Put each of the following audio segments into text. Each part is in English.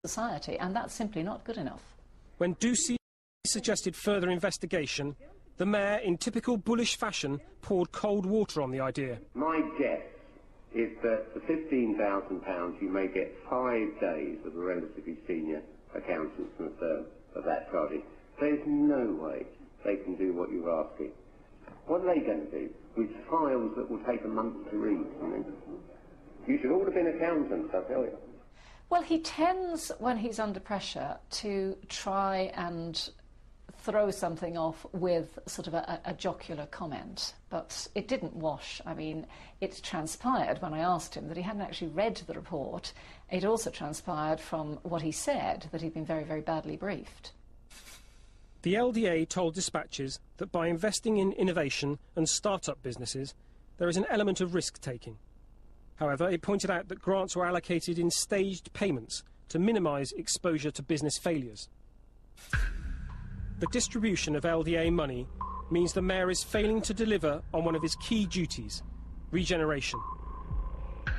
society, and that's simply not good enough. When Ducey suggested further investigation, the Mayor, in typical bullish fashion, poured cold water on the idea. My guess is that for £15,000 you may get 5 days of a relatively senior accountant from a firm of that charging. There's no way they can do what you're asking. What are they going to do with files that will take a month to read? You should all have been accountants, I tell you. Well, he tends, when he's under pressure, to try and throw something off with sort of a jocular comment, but it didn't wash. I mean, it transpired when I asked him that he hadn't actually read the report. It also transpired from what he said that he'd been very, very badly briefed. The LDA told dispatchers that by investing in innovation and start-up businesses, there is an element of risk-taking. However, it pointed out that grants were allocated in staged payments to minimise exposure to business failures. The distribution of LDA money means the Mayor is failing to deliver on one of his key duties, regeneration.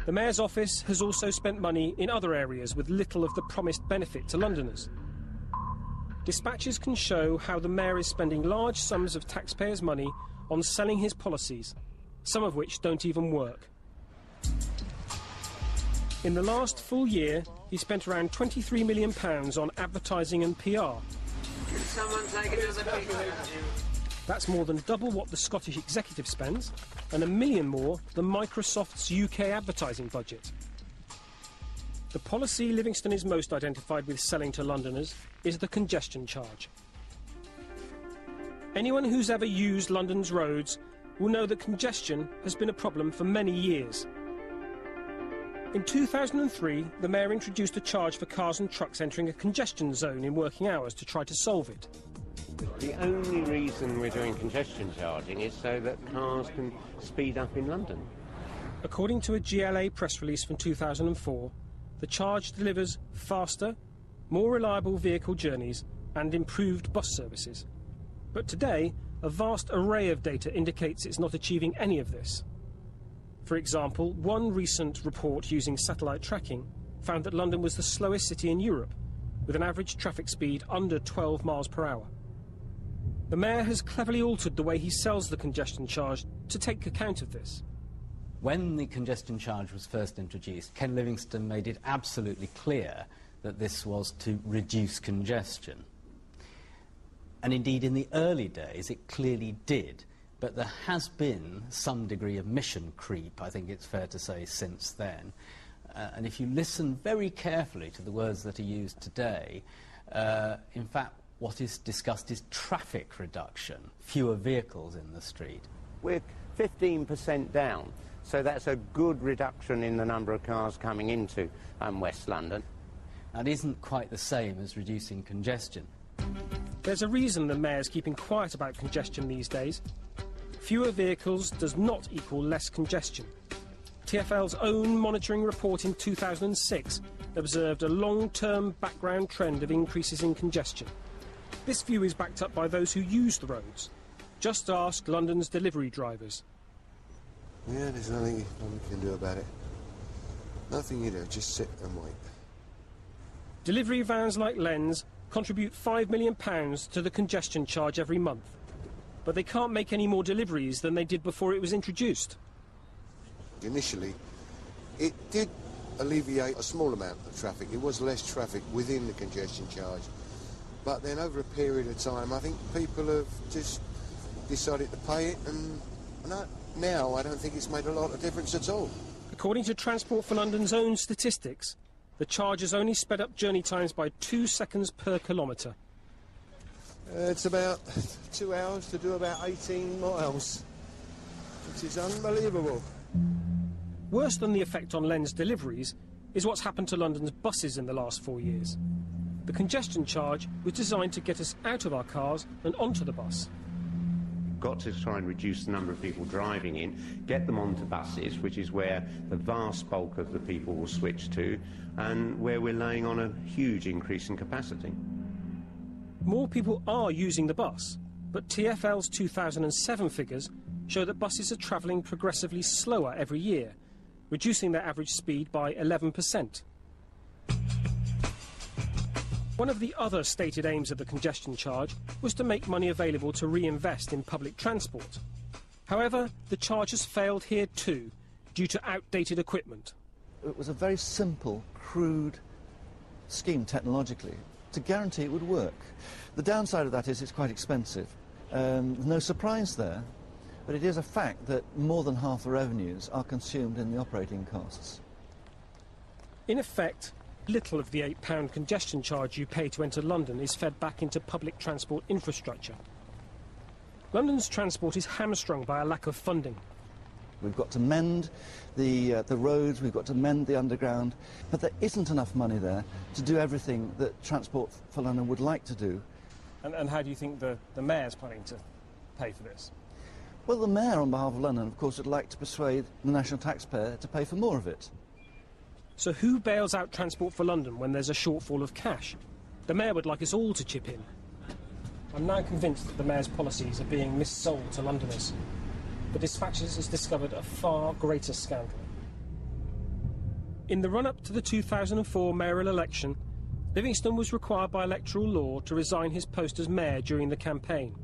The Mayor's office has also spent money in other areas with little of the promised benefit to Londoners. Dispatches can show how the Mayor is spending large sums of taxpayers' money on selling his policies, some of which don't even work. In the last full year, he spent around £23 million on advertising and PR. Can someone take another picture? That's more than double what the Scottish executive spends, and £1 million more than Microsoft's UK advertising budget. The policy Livingston is most identified with selling to Londoners is the congestion charge. Anyone who's ever used London's roads will know that congestion has been a problem for many years. In 2003, the Mayor introduced a charge for cars and trucks entering a congestion zone in working hours to try to solve it. The only reason we're doing congestion charging is so that cars can speed up in London. According to a GLA press release from 2004, the charge delivers faster, more reliable vehicle journeys and improved bus services. But today, a vast array of data indicates it's not achieving any of this. For example, one recent report using satellite tracking found that London was the slowest city in Europe, with an average traffic speed under 12 miles per hour. The Mayor has cleverly altered the way he sells the congestion charge to take account of this. When the congestion charge was first introduced, Ken Livingstone made it absolutely clear that this was to reduce congestion. And indeed, in the early days, it clearly did. But there has been some degree of mission creep, I think it's fair to say, since then. And if you listen very carefully to the words that are used today, in fact, what is discussed is traffic reduction, fewer vehicles in the street. We're 15% down, so that's a good reduction in the number of cars coming into West London. That isn't quite the same as reducing congestion. There's a reason the Mayor's keeping quiet about congestion these days. Fewer vehicles does not equal less congestion. TfL's own monitoring report in 2006 observed a long-term background trend of increases in congestion. This view is backed up by those who use the roads. Just ask London's delivery drivers. Yeah, there's nothing we can do about it. Nothing you do, just sit and wait. Delivery vans like Len's contribute £5 million to the congestion charge every month. But they can't make any more deliveries than they did before it was introduced. Initially, it did alleviate a small amount of traffic. It was less traffic within the congestion charge. But then over a period of time, I think people have just decided to pay it, and now I don't think it's made a lot of difference at all. According to Transport for London's own statistics, the charge has only sped up journey times by 2 seconds per kilometre. It's about 2 hours to do about 18 miles, which is unbelievable. Worse than the effect on Len's deliveries is what's happened to London's buses in the last 4 years. The congestion charge was designed to get us out of our cars and onto the bus. Got to try and reduce the number of people driving in, get them onto buses, which is where the vast bulk of the people will switch to, and where we're laying on a huge increase in capacity. More people are using the bus, but TfL's 2007 figures show that buses are travelling progressively slower every year, reducing their average speed by 11%. One of the other stated aims of the congestion charge was to make money available to reinvest in public transport. However, the charge has failed here too, due to outdated equipment. It was a very simple, crude scheme technologically to guarantee it would work. The downside of that is it's quite expensive. No surprise there, but it is a fact that more than half the revenues are consumed in the operating costs. In effect, little of the £8 congestion charge you pay to enter London is fed back into public transport infrastructure. London's transport is hamstrung by a lack of funding. We've got to mend the roads, we've got to mend the underground, but there isn't enough money there to do everything that Transport for London would like to do. And how do you think the Mayor's planning to pay for this? Well, the Mayor, on behalf of London, of course, would like to persuade the national taxpayer to pay for more of it. So who bails out Transport for London when there's a shortfall of cash? The Mayor would like us all to chip in. I'm now convinced that the Mayor's policies are being missold to Londoners. The Dispatches has discovered a far greater scandal. In the run-up to the 2004 mayoral election, Livingston was required by electoral law to resign his post as mayor during the campaign.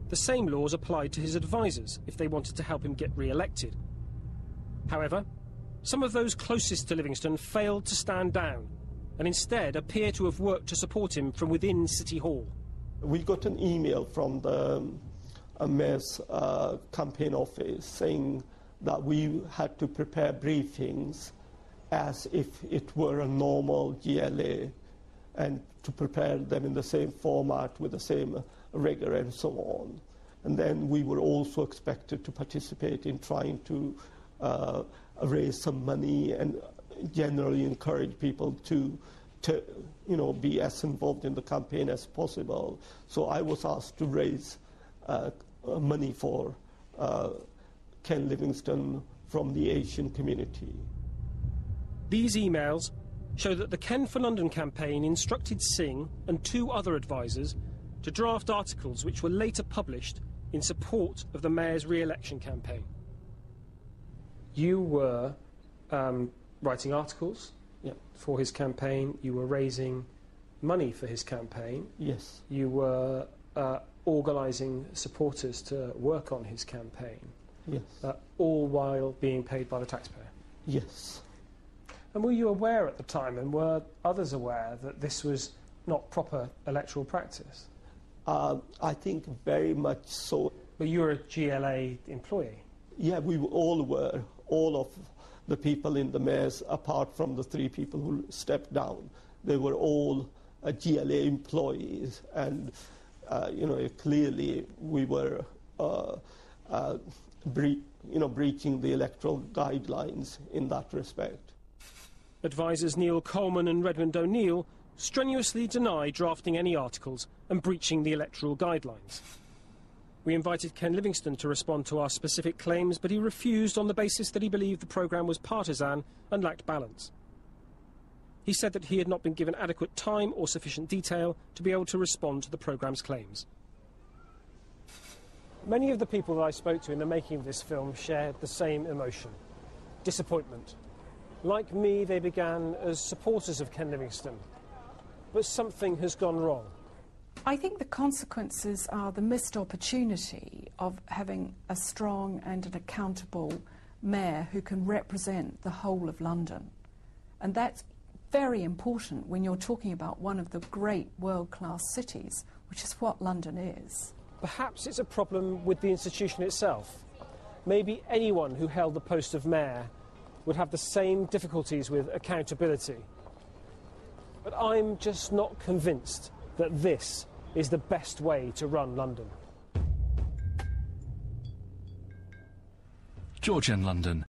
The same laws applied to his advisers if they wanted to help him get re-elected. However, some of those closest to Livingston failed to stand down and instead appear to have worked to support him from within City Hall. We got an email from the Mayor's campaign office saying that we had to prepare briefings as if it were a normal GLA and to prepare them in the same format with the same rigor and so on. And then we were also expected to participate in trying to raise some money and generally encourage people to be as involved in the campaign as possible. So I was asked to raise money for Ken Livingstone from the Asian community. These emails show that the Ken for London campaign instructed Singh and two other advisers to draft articles which were later published in support of the Mayor's re-election campaign. You were writing articles for his campaign, you were raising money for his campaign. Yes. You were organising supporters to work on his campaign. Yes. All while being paid by the taxpayer. Yes. And were you aware at the time, and were others aware, that this was not proper electoral practice? I think very much so. But you were a GLA employee? Yeah, we all were. All of the people in the Mayor's, apart from the three people who stepped down, they were all GLA employees. And, clearly we were breaching the electoral guidelines in that respect. Advisers Neil Coleman and Redmond O'Neill strenuously deny drafting any articles and breaching the electoral guidelines. We invited Ken Livingstone to respond to our specific claims, but he refused on the basis that he believed the programme was partisan and lacked balance. He said that he had not been given adequate time or sufficient detail to be able to respond to the programme's claims. Many of the people that I spoke to in the making of this film shared the same emotion: disappointment. Like me, they began as supporters of Ken Livingstone, but something has gone wrong. I think the consequences are the missed opportunity of having a strong and an accountable mayor who can represent the whole of London. And that's very important when you're talking about one of the great world-class cities, which is what London is. Perhaps it's a problem with the institution itself. Maybe anyone who held the post of mayor would have the same difficulties with accountability. But I'm just not convinced that this is the best way to run London. Georgian London.